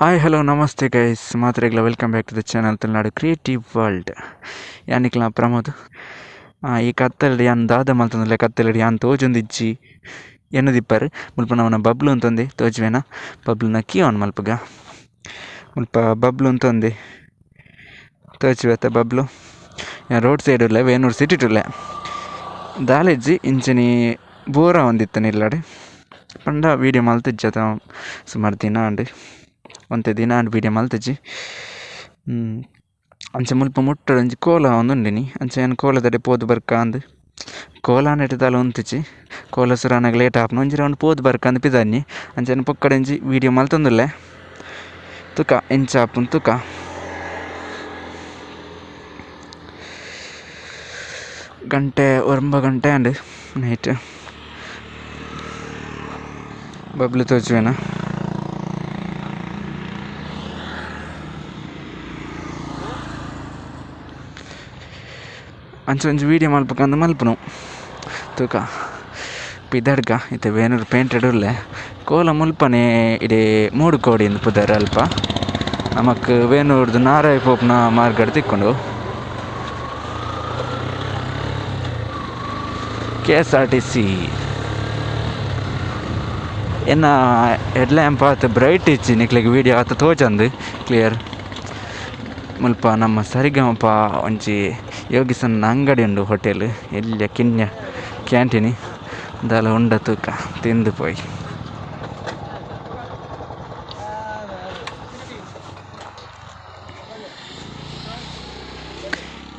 hi hello ನಮಸ್ತೆ guys ಮಾತ್ರೆಗಳ welcome back to the channel Tulunadu creative world ಯಾನಿಕ್ಲ ಪ್ರಮೋದ್ ಈ ಕತ್ತಲಡಿ ಯಾನ್ ದಾದ ಮಲ್ತಂದುಲ್ಲೆ ಕತ್ತಲಡಿ ಯಾನ್ ತೋಜೊಂದಿಜ್ಜಿ ಎನ್ನದಿಪ್ಪರ್ ಮುಲ್ಪ ನವನ ಬಬ್ಲು ಅಂತಂದೆ ತೋಜುವೆನ ಬಬ್ಲುನ ಕೀ ಆನ್ ಮಲ್ಪಗ ಮುಲ್ಪ ಬಬ್ಲು ಅಂತಂದೆ ತೋಜುವೆತ್ತ ಬಬ್ಲು ಯಾನ್ ರೋಡ್ ಸೈಡ್ ಉಳ್ಳೆ ವೇನೂರು ಸಿಟಿ ಟುಲ್ಲೆ ದಾಲೆಜ್ಜಿ ಇಂಚನಿ ಬೋರ ಒಂದಿತ್ತು ನಿಲ್ಲಡೆ ಪಂಡ ವೀಡಿಯೋ ಮಲ್ತಿಜ್ಜ ಸುಮಾರು ದಿನ ಅಂಡು ಒಂತೆ ದಿನ ಅಂಡ್ ವೀಡಿಯೋ ಮಲ್ತಜ್ಜಿ ಅಂಚ ಮುಲ್ಪ ಮುಟ್ಟಡ ಒಂಜಿ ಕೋಲ ಒಂದುಂಡಿನಿ ಅಂಚ ಏನು ಕೋಲದಡೆ ಪೋದು ಬರ್ಕ ಅಂದು ಕೋಲ ನೆಟ್ಟದಾಲ ಉಂತುಜಿ ಕೋಲ ಸುರಾನಾಗ ಲೇಟ್ ಆಪುನ ಒಂಜಿ ರೌಂಡ್ ಪೋದು ಬರ್ಕ ಅಂದು ಪಿದಾನಿ ಅಂಚನೆ ಪೊಕ್ಕಡಂಜಿ ವೀಡಿಯೋ ಮಲ್ತೊಂದುಲ್ಲೆ ತುಕ ಎಂಚ ಆಪುನ್ ತುಕ ಗಂಟೆ 9 ಗಂಟೆ ಅಂಡ್ ನೈಟ್ ಬಬ್ಲು ತೋಚುವೆನ ಅಂಚ ಒಂಜಿ ವೀಡಿಯೋ ಮಲ್ಪಕಂದು ಮಲ್ಪುನು ತೂಕ ಪಿದಡ್ಗ ಇತ್ತೆ ವೇನೂರು ಪೇಂಟೆಡ್ ಉಲ್ಲೆ ಕೋಲ ಮುಲ್ಪನೆ ಇಡೀ 3 ಕೋಡಿಂದು ಪುದರ್ ಅಲ್ಪ ನಮಕ್ ವೇನೂರ್ದು ನಾರಾಯ ಪೋಪ್ನ ಮಾರ್ಗಡ್ ತಿಕ್ಕೊಂಡು KSRTC ಎನ್ನ ಹೆಡ್ ಲ್ಯಾಂಪ್ ಆತ ಬ್ರೈಟ್ ಇಚ್ಚಿ ನಿಕ್ಲೆಗ್ ವೀಡಿಯೋ ಆತ ತೋಜಂದು ಕ್ಲಿಯರ್ ಮುಲ್ಪ ನಮ್ಮ ಸರಿಗಮಪ ಒಂಜಿ ಯೋಗಿಸನ್ನ ಅಂಗಡಿ ಉಂಡು ಹೋಟೆಲ್ ಎಲ್ಲಿಯ ಕಿನ್ಯ ಕ್ಯಾಂಟೀನಿ ದಾಲ ಉಂಡ ತೂಕ ತಿಂದು ಪೋಯಿ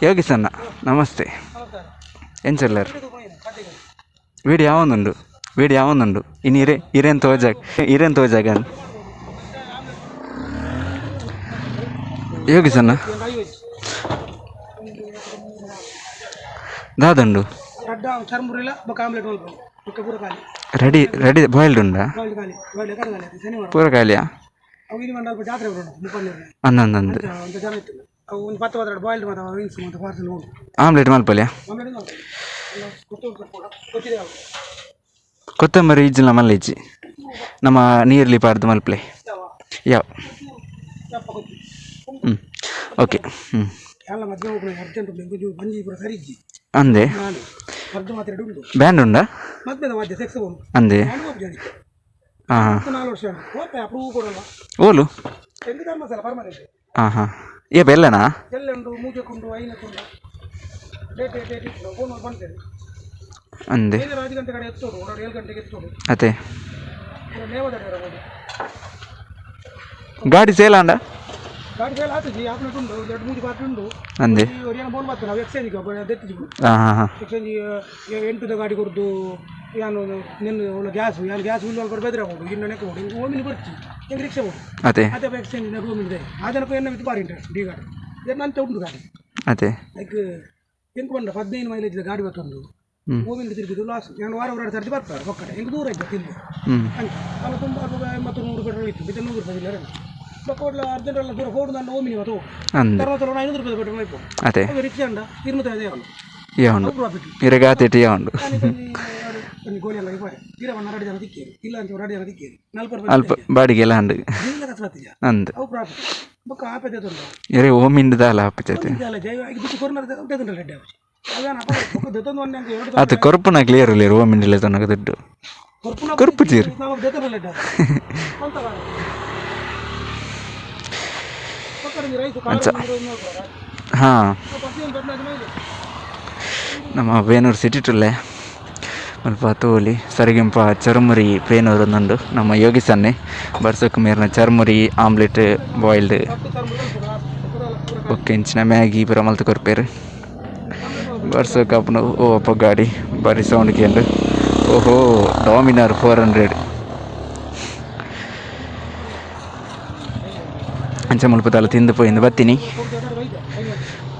ಯೋಗಿಸನ್ನ ನಮಸ್ತೆ ಎಂಚಲ್ಲರ್ ವೀಡಿಯೋ ಯಾವೊಂದುಂಡು ಇನ್ನು ಇರೇನ್ ತೋಜಾಗ ಯೋಗಿಸನ್ನ ದಾದಂಡು ರೆಡಿ ಬಾಯ್ಲ್ಡ್ ಉಂಡಾ ಪೂರ ಖಾಲಿಯಾ ಅನ್ನೊಂದು ಆಮ್ಲೆಟ್ ಮಲ್ಪಲ್ಯಾ ಕೊತ್ತಂಬರಿ ಇಜ್ಜಿನ ಮಲ್ಲಿಜ್ಜಿ ನಮ್ಮ ನೀರ್ಲಿ ಪಾರ್ದು ಮಲ್ಪಲೆ ಯಾವ ಓಕೆ ಅಂದೆ ಬ್ಯಾಂಡ್ ಉಂಡಾ ಅಂದೆ ಓಲು ಹಾಂ ಏ ಬೆಲ್ಲನಾ ಅಂದೆ ಅದೇ ಗಾಡಿ ಸೇಲಾಂಡ ಅಂದೆ ಎಂಟು ಗಾಡಿ ಕೊಡ್ದು ಯಾನು ನಿನ್ನ ಗ್ಯಾಸ್ ಬೆದ್ರೆ ಹೋಗುದು ಇನ್ನು ನೆಕ್ಕ ಹೋಗಿ ಓಮಿನಿ ಬರ್ತಿ ಹೆಂಗೆ ರಿಕ್ಷಾ ಹೋಗುದು ಅದೇ ಅದೇ ಎಕ್ಸ್ಚೇಂಜ್ ರೂಮಿದೆ ಅದನಕ್ಕೂ ಎನ್ನ ಬಿಟ್ಟು ಬಾರಿ ಡಿ ಗಾಡಿ ಏನಂತ ಉಂಟು ಗಾಡಿ ಅದೇ ಲೈಕ್ ಎಂಟು ಬಂದ 15 ಮೈಲೇಜ್ ಗಾಡಿ ಬರ್ತೊಂದು ಓಮಿನ ತಿರುಗಿದು ಲಾಸ್ ಎರಡು ವಾರ ಸರ್ತಿ ಬರ್ತಾರೆ ಒಕ್ಕಡೆ ಹೆಂಗೆ ದೂರ ಇದ್ದ ತಿಂದು ಅಂತ ಅಲ್ಲ ತುಂಬ 80-100 ರೂಪಾಯಿ ಇತ್ತು ಬಿಟ್ಟು 100 ರೂಪಾಯಿ ಇಲ್ಲ ಬಕ್ಕೋಡ್ಲ ಅರ್ಜೆಂಟೆಲ್ಲ ದೂರ ಹೋಡು ನಾನು ಓಮಿನಿ ಇವತ್ತು 60-500 ರೂಪಾಯಿ ಪೆಟ್ರೋಲ್ ಆಯ್ತು ಅದೇ ರಿಕ್ಷಾ ಅಂಡ 250 ಯಾವುದು ಇರಗಾತಿಟ್ಟು ಯಾವುದು ಗೋಲಿ ಎಲ್ಲ ತೀರ 2 ಜನ ತಿಕ್ಕೇರಿ ಇಲ್ಲ ಅಂತ 2 ಜನ ತಿಕ್ಕೇರಿ 40 ಅಲ್ಪ ಬಾಡಿಗೆ ಎಲ್ಲ ಅಂಡು ಅಂದು ಅವು ಪ್ರಾಫಿಟ್ ಬೊಕ್ಕ ಆಪೇತೆ ತೊಂದ ಇರೇ ಓಮಿಂದ ದಾಲ ಆಪೇತೆ ಜೈವ ಬಿಟ್ಟು ಕೊರ್ನರ್ ಉಂಟೆ ರೆಡ್ಡಿ ಅದು ಕೊರ್ಪುನ ಕ್ಲಿಯರ್ ಇಲ್ಲ ಓಮಿಂಡಿಲ್ಲ ತೊನ್ನಗ ದುಡ್ಡು ಕೊರ್ಪು ಚೀರು ಹಾಂ ನಮ್ಮ ವೇನೂರು ಸಿಟಿ ಟುಲ್ಲೆ ಸ್ವಲ್ಪ ತೋಲಿ ಸರಿಗಿಂಪ ಚರ್ಮುರಿ ಪೇನೂರು ಒಂದುಂಡು ನಮ್ಮ ಯೋಗಿಸನ್ನೆ ಬರ್ಸೋಕೆ ಮೇರಿನ ಚರ್ಮುರಿ ಆಮ್ಲೆಟ್ ಬಾಯ್ಲ್ಡ್ ಒಕ್ಕೆ ಇಂಚಿನ ಮ್ಯಾಗಿ ಪೂರ ಮಲ್ತು ಕೊರ್ಪೇರು ಬರ್ಸೋಕೆ ಅಪ್ಪನ ಓ ಅಪ್ಪ ಗಾಡಿ ಬಾರಿ ಸೌಂಡ್ ಕೇಂದ್ರ ಓಹೋ ಡಾಮಿನಾರ್ 400 ಅಂಚ ಮುಲ್ಪ ತಲೆ ತಿಂದು ಪೋಯಿಂದ ಬರ್ತೀನಿ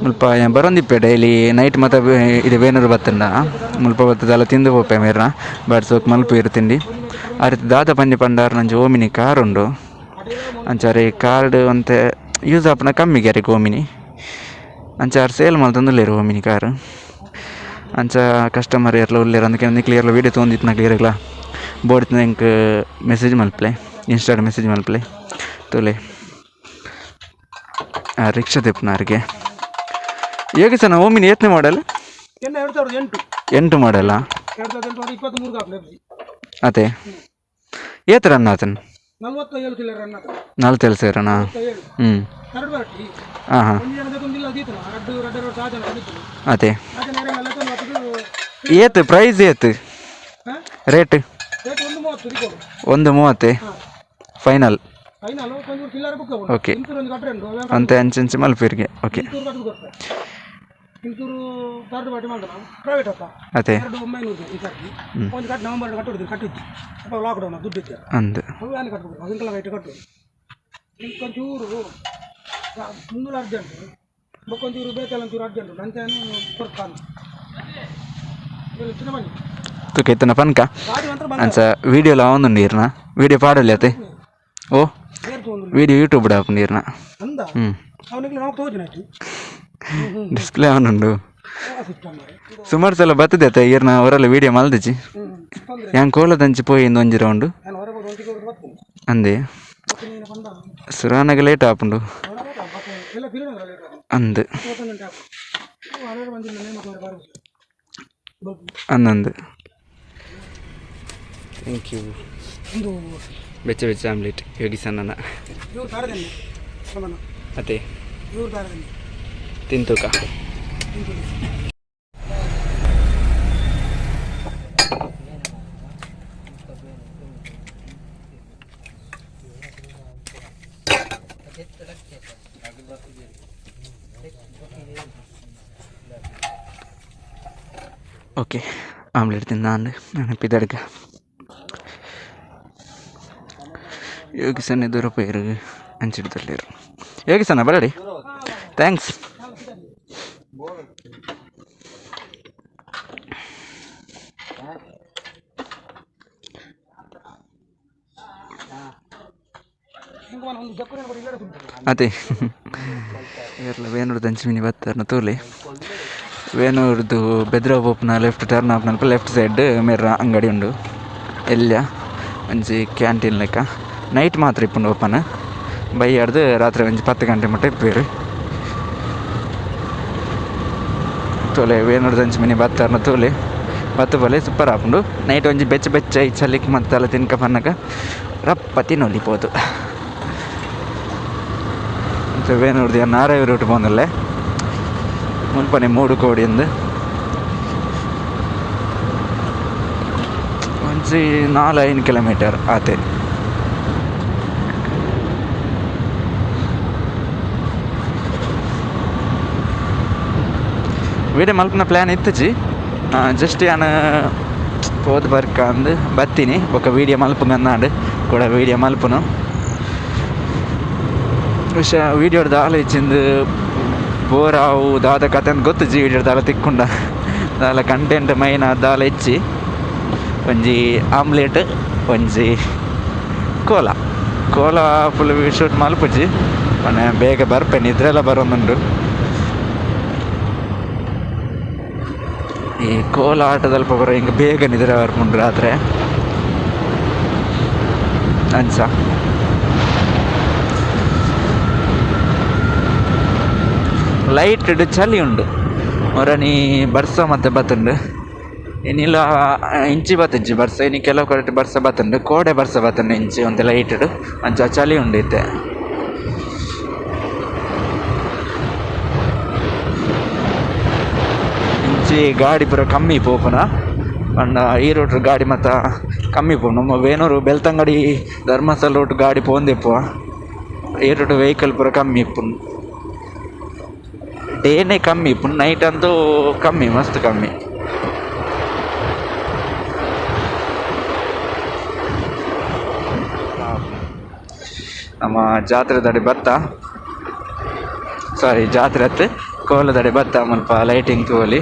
ಮುಲ್ಪ ಬರೋಂದಿಪ್ಪೆ ಡೈಲಿ ನೈಟ್ ಮತ್ತು ಇದು ವೇನೂರು ಬತ್ತಂಡ ಮುಲ್ಪ ಬತ್ತದಲ್ಲ ತಿಂದು ಹೋಪೆ ಮೇರ್ನ ಬಡ್ಸೋಕೆ ಮಲ್ಪ ಇರ್ತಿಂಡಿ ಆ ರೀತಿ ದಾದ ಪಂಜೆ ಪಂಡಾರ ನಂಜಿ ಓಮಿನಿ ಕಾರ್ ಉಂಡು ಅಂಚಾರೆ ಕಾರ್ಡ್ ಒಂತೆ ಯೂಸ್ ಆಪನ ಕಮ್ಮಿ ಗ್ಯಾರಿಗೆ ಓಮಿನಿ ಅಂಚಾರು ಸೇಲ್ ಮಲ್ತಂದುಲ್ಲೇರು ಓಮಿನಿ ಕಾರು ಅಂಚ ಕಸ್ಟಮರ್ ಇರಲ್ಲ ಉಳ್ಳೇರು ಅದಕ್ಕೆ ಕ್ಲಿಯರ್ಲ ವೀಡಿಯೋ ತೊಗೊಂಡಿತ್ತು ನಾ ಕ್ಲಿಯರ್ಲ ಬೋರ್ಡ್ ಎಂಕ್ ಮೆಸೇಜ್ ಮಲ್ಪಲೆ ಇನ್ಸ್ಟಾಡ್ ಮೆಸೇಜ್ ಮಲ್ಪಲೆ ತೊಲೆ ರಿಕ್ಷಾ ತೆಪ್ಪನಾರಿಗೆ ಹೇಗೆ ಸರ್ ಓಮಿನಿ ಏತನೇ ಮಾಡಲ್ 8 ಮಾಡಲ್ಲ ಅದೇ ಏತ ರನ್ ಆತನ 47 ಸೇರಣ ಹ್ಞೂ ಹಾಂ ಹಾಂ ಅದೇ ಏತು ಪ್ರೈಸ್ ಏತು ರೇಟ್ 130 ಫೈನಲ್ ಓಕೆ ಅಂತ ಅಂಚೆ ಮಲ್ಪೇರಿಗೆ ಓಕೆ ಅದೇ ಅಂದು ತುಕೈತನ ಪನ್ಕ ಅಂಚ ವೀಡಿಯೋಲ ಅವನು ನೀರ್ನ ವೀಡಿಯೋ ಪಾಡಲ್ಲಿ ಅತೆ ಓ ವೀಡಿಯೋ ಯೂಟ್ಯೂಬ್ ಹಾಕು ನೀರ್ನ ಡಿಸ್ಪ್ಲೇ ಅವನುಂಡು ಸುಮಾರು ಸಲ ಬರ್ತದೆ ಅತ್ತ ಈರ್ನ ಅವರೆಲ್ಲ ವೀಡಿಯೋ ಮಲ್ದಿಚ್ಚಿ ಹೆಂಗೆ ಕೋಲದಂಚಿ ಪೋಯಿಂದು ಒಂಜಿ ರೌಂಡು ಅಂದೆ ಸುರಾನಾಗ ಲೇಟ್ ಆಪುಂಡು ಅಂದು ಅನ್ನೊಂದು ಥ್ಯಾಂಕ್ ಯು ಬೆಚ್ಚ ಬೆಚ್ಚ ಆಮ್ಲೆಟ್ ಯೋಗಿ ಸಣ್ಣನ ಅದೇ ತಿಂತೂಕ ಓಕೆ ಆಮ್ಲೆಟ್ ತಿಂದು ನೆನಪಿದಡ್ಗ ಯೋಗಿ ಸಣ್ಣ ದೂರ ಪೈರು ಹಂಚಿಡ್ದಲ್ಲಿರು ಯೋಗಿ ಸಣ್ಣ ಬರಡಿ ಥ್ಯಾಂಕ್ಸ್ ಅದೇ ಇರಲ್ಲ ವೇನೂರ್ದು ಹಂಚಿಮಿನಿ ಬರ್ತಾರ ತೋಲೆ ವೇನೂರ್ದು ಬೆದ್ರ ಓಪನ ಲೆಫ್ಟ್ ಟರ್ನ್ ಆಪ್ನಲ್ಪ ಲೆಫ್ಟ್ ಸೈಡ್ ಮೇರ ಅಂಗಡಿ ಉಂಡು ಎಲ್ಲ ಒಂಜಿ ಕ್ಯಾಂಟೀನ್ ಲೆಕ್ಕ ನೈಟ್ ಮಾತ್ರ ಇಪ್ಪುಂಡು ಓಪನ್ ಬೈಯಾಡ್ದು ರಾತ್ರಿ ಒಂಜಿ 10 ಗಂಟೆ ಮಟ್ಟ ಇಪ್ಪೇರು ತೋಲೆ ವೇನೂರ್ದು ಹಂಚಿಮಿನಿ ಬರ್ತಾರನ ತೋಲೆ ಬತ್ತು ಬಲೆ ಸೂಪರ್ ಆಪುಂಡು ನೈಟ್ ಒಂಜಿ ಬೆಚ್ಚ ಬೆಚ್ಚ ಈ ಚಲಿಕ್ ಮತ್ತೆಲ್ಲ ತಿನ್ಕ ಪನ್ನಕ ರಪ್ಪ ತಿನ್ನೊಲಿಬೋದು ವೇನೂರ್ದು ನಾರಾಯ ರೂಟ್ ಬಂದಲ್ಲೇ ಮುಲ್ಪನೆ 3 ಕೋಡಿ ಅಂದು ಒಂಜಿ 4-5 ಕಿಲೋಮೀಟರ್ ಆತೆ ವೀಡಿಯೋ ಮಲ್ಪನ ಪ್ಲ್ಯಾನ್ ಇತ್ತಜಿ ಜಸ್ಟ್ ನಾನು ಹೋದ ಬರ್ಕ ಅಂದು ಬರ್ತೀನಿ ఒక ವೀಡಿಯೋ ಮಲ್ಪಂಗನ್ನಾಡು ಕೂಡ ವೀಡಿಯೋ ಮಲ್ಪನು ವಿಷಯ ವೀಡಿಯೋದ ಆಲೋಚಿಂದು ಬೋರಾವು ದಾದ ಕತೆ ಅಂತ ಗೊತ್ತಜ್ಜಿ ವೀಡಿಯೋ ದಾಲ ತಿಕ್ಕೊಂಡ ದಾಲ ಕಂಟೆಂಟ್ ಮೈನ್ ದಾಲ ಹೆಚ್ಚಿ ಒಂಜಿ ಆಮ್ಲೆಟ್ ಒಂಜಿ ಕೋಲ ಫುಲ್ ಶೂಟ್ ಮಲ್ಪುಜಿ ಮೊನ್ನೆ ಬೇಗ ಬರ್ಪೆ ನಿದ್ರೆಲ್ಲ ಬರೋನುಂಡು ಈ ಕೋಲ ಆಟದಲ್ಲಿ ಬರೋ ಹಿಂಗೆ ಬೇಗ ನಿದ್ರೆ ಬರ್ಕೊಂಡು ರಾತ್ರಿ ಅನ್ಸ ಲೈಟ್ ಚಳಿ ಉಂಡು ಮೊರನಿ ಬರ್ಸ ಮತ್ತೆ ಬತ್ತುಂಡು ಇನ್ನಿಲ್ಲ ಇಂಚಿ ಬತ್ತಿಂಚಿ ಬರ್ಸ ಇನ್ನು ಕೆಲವು ಕರೆಕ್ಟ್ ಬರ್ಸ ಬತ್ತುಂಡು ಕೋಡೆ ಬರ್ಸ ಬತ್ತುಂಡು ಇಂಚಿ ಒಂದು ಲೈಟ್ ಅಂಚ ಚಳಿ ಉಂಡು ಇತ್ತೆ ಇಂಚಿ ಗಾಡಿ ಪೂರ ಕಮ್ಮಿ ಪೋಪುನ ಪಂಡ ಈ ರೂಟ್ ಗಾಡಿ ಮತ್ತು ಕಮ್ಮಿ ಪೋ ನಮ್ಮ ವೇನೂರು ಬೆಳ್ತಂಗಡಿ ಧರ್ಮಸ್ಥಳ ರೂಟ್ ಗಾಡಿ ಪೋಂದಿಪ್ಪು ಈ ರೂಟ್ ವೆಹಿಕಲ್ ಪೂರ ಕಮ್ಮಿ ಇಪ್ಪುಂಡು ಡೇನೇ ಕಮ್ಮಿ ಇಪ್ಪುಂಡು ನೈಟ್ ಅಂತೂ ಕಮ್ಮಿ ಮಸ್ತ್ ಕಮ್ಮಿ ನಮ್ಮ ಜಾತ್ರೆ ದಡಿ ಬತ್ತ ಜಾತ್ರೆ ಹತ್ತು ಕೋಲ ದಡಿ ಬತ್ತ ಸ್ವಲ್ಪ ಲೈಟಿಂಗ್ ತೋಲಿ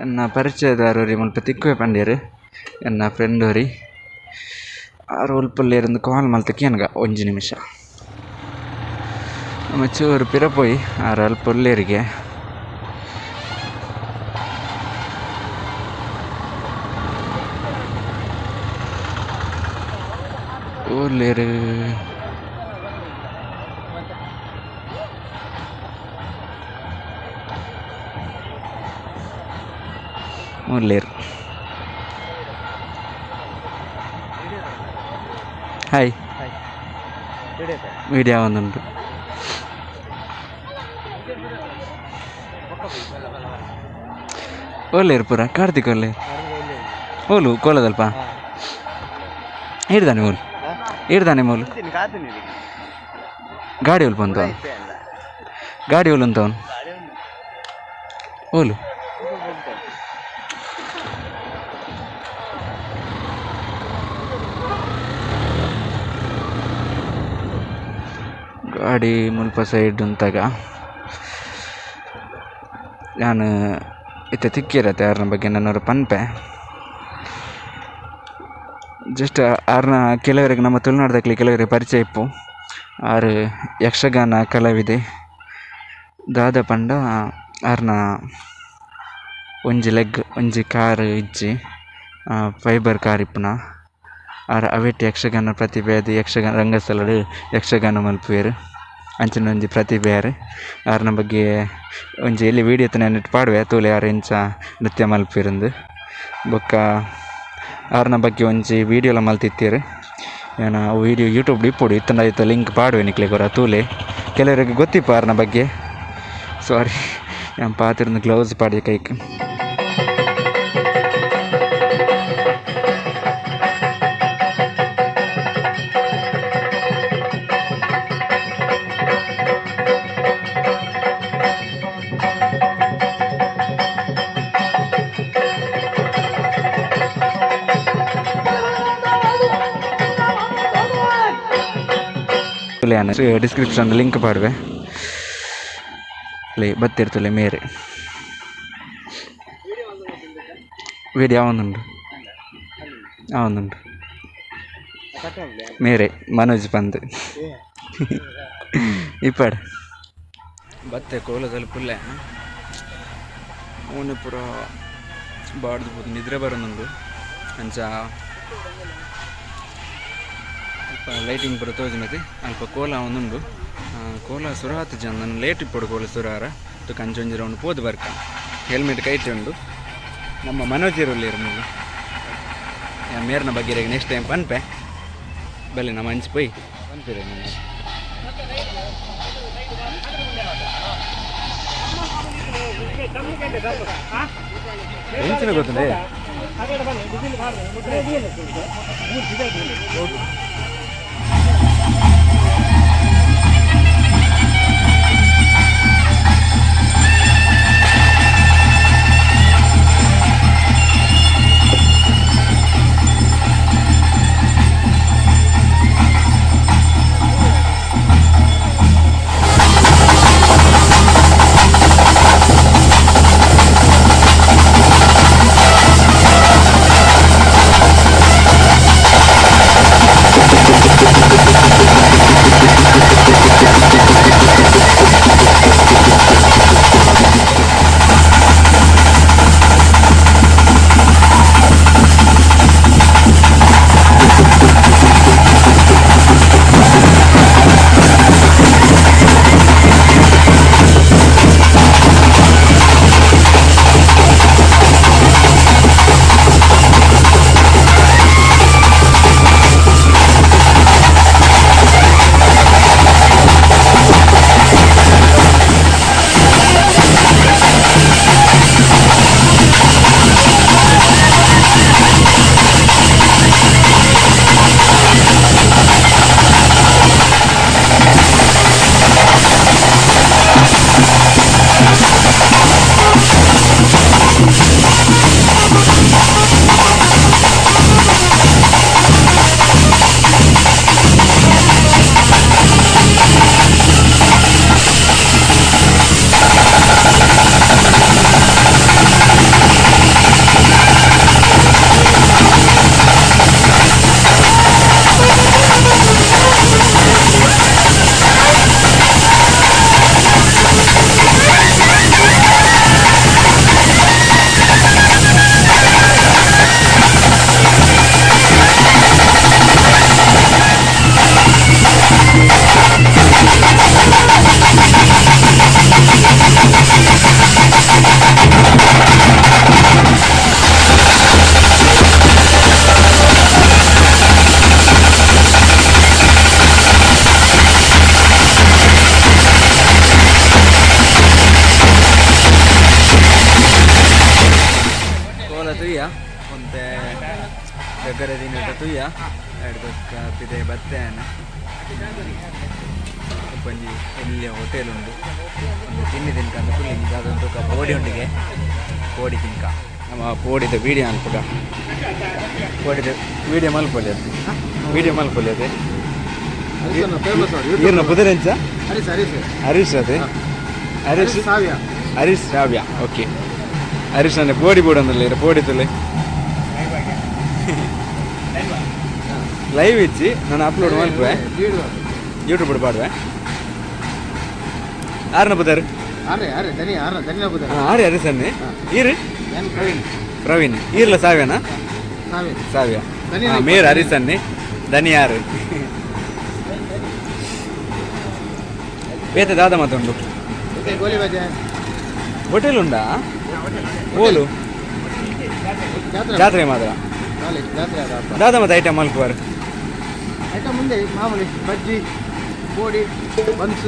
ಎನ್ನ ಪರಿಚಯದಾರರಿ ಮುಲ್ಪ ತಿಕ್ಕುವೆ ಪಂಡ್ಯರು ಎನ್ನ ಫ್ರೆಂಡ್ ಅವರಿ ಆರು ಒಲ್ಪಲ್ಲಿருந்து ಕಾಲ್ ಮಲ್ತಕ್ಕೆ ನನಗೆ 1 ನಿಮಿಷ ನಮ್ಮ ಚೂರು ಪಿರಪೋಯಿ ಆರು ಅಲ್ಪೊಲ್ಲೇರಿಗೆ ಒಲ್ಲೇರು ಒಲ್ಲೇರು ಹಾಯ್ വീഡിയോ ആവുന്നുണ്ട് ಒಳ್ಳೆರು ಪೂರ ಕಾರ್ತಿಕ್ ಒಳ್ಳೆ ಓಲು ಕೋಲದಲ್ಪ ಹಿಡ್ದಾನೆ ಓಲು ಹಿಡ್ದಾನೆ ಮೋಲು ಗಾಡಿ ಒಲ್ ಬಂತು ಗಾಡಿ ಒಲ್ ಅಂತ ಅವನು ಓಲು ಗಾಡಿ ಮುಲ್ಪ ಸೈಡ್ ಅಂತಾಗ ನಾನು ಇತ್ತ ತಿಕ್ಕಿರತ್ತೆ ಯಾರನ್ನ ಬಗ್ಗೆ ನನ್ನವರು ಪನ್ಪೆ ಜಸ್ಟ್ ಯಾರನ್ನ ಕೆಲವರಿಗೆ ನಮ್ಮ ತುಳುನಾಡದಲ್ಲಿ ಕೆಲವರಿಗೆ ಪರಿಚಯ ಇಪ್ಪು ಆರು ಯಕ್ಷಗಾನ ಕಲಾವಿದೆ ದಾದ ಪಂಡ ಯಾರನ್ನ ಒಂಜಿ ಲೆಗ್ ಒಂಜಿ ಕಾರ್ ಇಜ್ಜಿ ಫೈಬರ್ ಕಾರ್ ಇಪ್ಪುನ ಆರು ಅವೆಟ್ ಯಕ್ಷಗಾನ ಪ್ರತಿಭೆ ಅದು ಯಕ್ಷಗಾನ ರಂಗಸ್ಥಳಡು ಯಕ್ಷಗಾನ ಮಲ್ಪುವೆರು ಅಂಚಿನ ಒಂಜಿ ಪ್ರತಿಭೆ ಯಾರು ಯಾರನ್ನ ಬಗ್ಗೆ ಒಂಜಿ ಎಲ್ಲಿ ವೀಡಿಯೋ ನೆಟ್ಟು ಪಾಡುವೆ ತೂಲೆ ಯಾರು ಇಂಚ ನೃತ್ಯ ಮಲ್ಪಿರಂದು ಬೊಕ್ಕ ಯಾರನ್ನ ಬಗ್ಗೆ ಒಂಜಿ ವೀಡಿಯೋಲ ಮಲ್ತಿತ್ತೀರು ಏನು ವೀಡಿಯೋ ಯೂಟ್ಯೂಬ್ ಇಪ್ಪುಡು ಇತ್ತಂಡ ಲಿಂಕ್ ಪಾಡುವೆ ನಿಕ್ಲೆ ಗೊರ ತೂಲೆ ಕೆಲವರಿಗೆ ಗೊತ್ತಿಪ್ಪ ಯಾರನ್ನ ಬಗ್ಗೆ ಸಾರಿ ನಾನು ಪಾತಿರಂದು ಗ್ಲೌಸ್ ಪಾಡಿ ಕೈಕ್ ಡಿಸ್ಕ್ರಿಪ್ಷನ್ ಲಿಂಕ್ ಪಾಡುವೆ ಲೇ ಬತ್ತಿರ್ತಲೆ ಮೇರೆ വീഡിയോ ആവുന്നുണ്ട് ಮೇರೆ ಮನೋಜ್ ಪಂದ್ ಇಪ್ಪಡ್ ಬತ್ತೆ ಕೋಲದಲ್ಲಿ ಪುಲ್ಲೆ ಅವನು ಪೂರ ಬಾಡ್ದು ನಿದ್ರೆ ಬರೋನುಂಡು ಅಂಚ ಅಲ್ಪ ಲೈಟಿಂಗ್ ಪೂರ ತೋಜುನತಿ ಅಲ್ಪ ಕೋಲ ಅವನುಂಡು ಕೋಲ ಸುರಾತ್ ಜನ ನಾನು ಲೇಟ್ ಇಪ್ಪಡು ಕೋಲ ಸುರಾರ ತು ಕಂಚೊಂಜಿ ರೌಂಡ್ ಪೋದು ಬರ್ಕ ಹೆಲ್ಮೆಟ್ ಕೈಟ್ ಉಂಡು ನಮ್ಮ ಮನೋಜ್ ಇರಲಿರು ನೀವು ಮೇರ್ನ ಬಗ್ಗೆ ನೆಕ್ಸ್ಟ್ ಟೈಮ್ ಪನ್ಪೆ ಬಲ್ಲಿ ನಮ್ಮ ಹಂಚಿ ಪೋಯ್ ಪನ್ಪಿರೆ ನಾನು ಹೆಂಚಿನ ಗೊತ್ತೇ ಎಡ್ದೊಕ್ಕ ಪಿದೆ ಬತ್ತೇನೆ ಒಂಜಿ ಎಲ್ಲಿ ಹೋಟೆಲ್ ಉಂಡು ಒಂದು ತಿಂಡಿ ತಿನ್ಕಂತ ಫುಲ್ ಅದೊಂದು ಪೋಡಿ ಉಂಡಿಗೆ ಪೋಡಿ ತಿನ್ಕ ನಮ್ಮ ಪೋಡಿದ ವೀಡಿಯೋ ಅನ್ಪುಗ ಪೋಡಿದ ವೀಡಿಯೋ ಮಲ್ಪೊಲಿ ಅದು ವೀಡಿಯೋ ಮಲ್ಪೊಲಿ ಅದೇ ಈರ್ನ ಪುದರೆಂಚ ಹರೀಶ್ ಅದೇ ಹರೀಶ್ ಶ್ರಾವ್ಯ ಓಕೆ ಹರೀಶ್ ನನ್ನ ಪೋಡಿ ಬೋಡಂದಲ್ಲ ಇರ ಪೋಡಿ ತುಲೆ ಲೈವ್ ಇಚ್ಚಿ ನಾನು ಅಪ್ಲೋಡ್ ಮಲ್ಪುವೆ ಯೂಟ್ಯೂಬ್ ಪಾಡುವೆ ಆರ್ನ ಪುದರ್ ಆರಿ ಹರೀಶ್ ಅನ್ನಿ ಈರು ಪ್ರವೀಣ್ ಈರ್ಲ ಸಾವ್ಯನಾ ಸಾವ್ಯ ಮೇರ್ ಹರೀಶ್ ಅನ್ನಿ ದನಿ ಯಾರು ಬೇತೆ ದಾದ ಮತ್ತೊಂದು ಹೋಟೆಲ್ ಉಂಡಾ ಓಲು ಜಾತ್ರೆ ಮಾತ್ರ ದಾದ ಮತ್ತೆ ಐಟಮ್ ಮಲ್ಕುವಾರು ಐಟಮ್ ಮುಂದೆ ಮಾಮೂಲಿ ಬಜ್ಜಿ ಪೋಡಿ ಬನ್ಸ್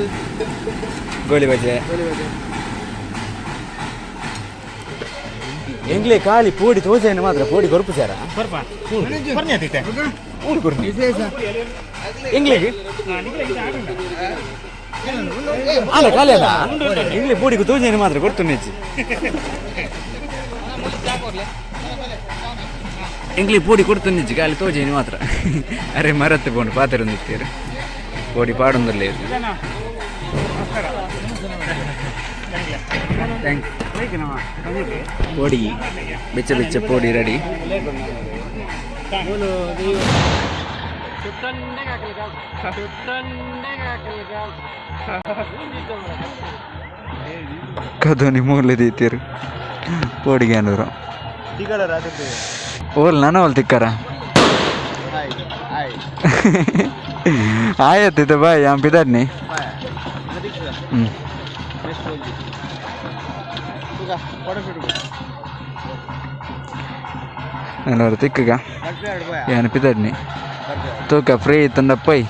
ಗೋಳಿ ಬಜೆ ಎಂಗ್ಲೇ ಖಾಲಿ ಪೋಡಿ ತೋಜೆಯನ್ನು ಮಾತ್ರ ಪೋಡಿ ಕೊರಪು ಸಾರ ಎಂಗ್ಲಿಗೆ ಅಲ್ಲ ಖಾಲಿ ಅಲ್ಲ ಎಂಗ್ಲೇ ಪೋಡಿಗೆ ತೋಜೆಯನ್ನು ಮಾತ್ರ ಕೊಡ್ತು ನೆಚ್ಚಿ ಎಂಗ್ಲಿ ಪೋಡಿ ಕೊಡ್ತು ನೆಚ್ಚಿ ಖಾಲಿ ತೋಜೆಯನ್ನು ಮಾತ್ರ ಅರೆ ಮರತ್ತೆ ಕೊಂಡು ಪಾತ್ರೆ ನಿಂತೀರು ಪೋಡಿ ಪಾಡೊಂದಲ್ಲೇ ಪೋಡಿ ಬೆಚ್ಚ ಬೆಚ್ಚ ಪೋಡಿ ರೆಡಿ ಕದೋನಿ ಮೂಲೆ ದೀತೀರು ಪೋಡಿಗೆ ಅನ್ನೋರು ಓಲ್ ನಾನು ಅಲ್ಲಿ ತಿಕ್ಕಾರ ಆಯತ್ತಿದ್ದ ಬಾಯ್ ಆಂ ಪಿದಾಡ್ನಿ ನಾನು ತಿಕ್ಕಗ ಏನು ಪಿದಾಡ್ನಿ ತೂಕ ಫ್ರೀ ತಂದಪ್ಪೈ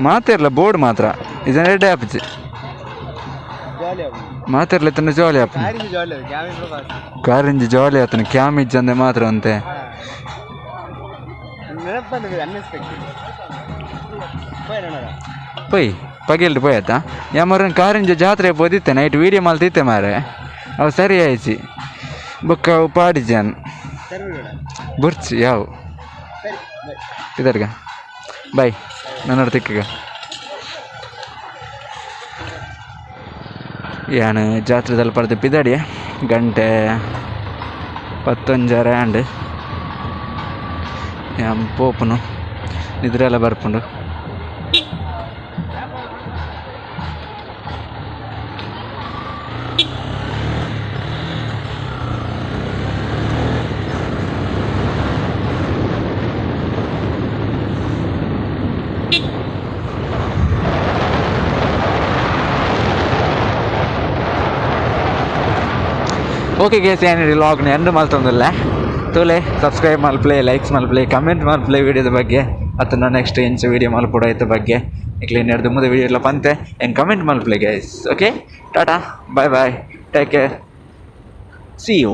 ಮಾತಿರಲ್ಲ ಬೋರ್ಡ್ ಮಾತ್ರ ಇದನ್ನ ರೆಡ್ ಆಪ್ಚಿ ಮಾತಿರ್ಲ ತನ್ನ ಜಾಲಿ ಆಪ ಕಾರಿಂಜಿ ಜಾಲಿ ಆತನ ಕ್ಯಾಮಿಜ್ ಅಂದೆ ಮಾತ್ರ ಅಂತೆ ಪೈ ಪಗೆಲ್ದು ಪೋಯತ್ತ ಯಾಮರನ್ ಕಾರಿಂಜ ಜಾತ್ರೆ ಪೋದಿತ್ತೆ ನೈಟ್ ವೀಡಿಯೋ ಮಾಲ್ತಿತ್ತೆ ಮಾರೆ ಅವು ಸರಿ ಆಯ್ಸಿ ಬೊಕ್ಕ ಅವು ಪಾಡಿಜಾನ್ ಬುರ್ಚಿ ಯಾವು ಇದರ್ಗ ಬಾಯ್ ನನ್ನ ತಿಕ್ಕಗ ಏನು ಜಾತ್ರೆದಲ್ಲಿ ಪಡೆದು ಪಿದಾಡಿ ಗಂಟೆ 11 ಆ್ಯಂಡ್ ಪೋಪನು ನಿದ್ರೆ ಎಲ್ಲ ಬರ್ಕೊಂಡು ಓಕೆ ಗೇಸ್ ಏನಿದೆ ಲಾಗ್ನ ಎಂಡ್ ಮಲ್ತೊಂದಿಲ್ಲ ತೋಲೆ ಸಬ್ಸ್ಕ್ರೈಬ್ ಮಲ್ಪ್ಲೆ ಲೈಕ್ಸ್ ಮಲ್ಪ್ಲೆ ಕಮೆಂಟ್ ಮಲ್ಪ್ಲೆ ವೀಡಿಯೋದ ಬಗ್ಗೆ ಅಥವಾ ನೆಕ್ಸ್ಟ್ ಇಂಚು ವೀಡಿಯೋ ಮಲ್ಪುಡ ಐತ ಬಗ್ಗೆ ಇಕ್ಲೇನು ಹಿಡ್ದು ಮುಂದೆ ವೀಡಿಯೋ ಎಲ್ಲ ಬಂತೆ ಹೆಂಗೆ ಕಮೆಂಟ್ ಮಲ್ಪ್ಲೆ guys okay tata bye bye take care see you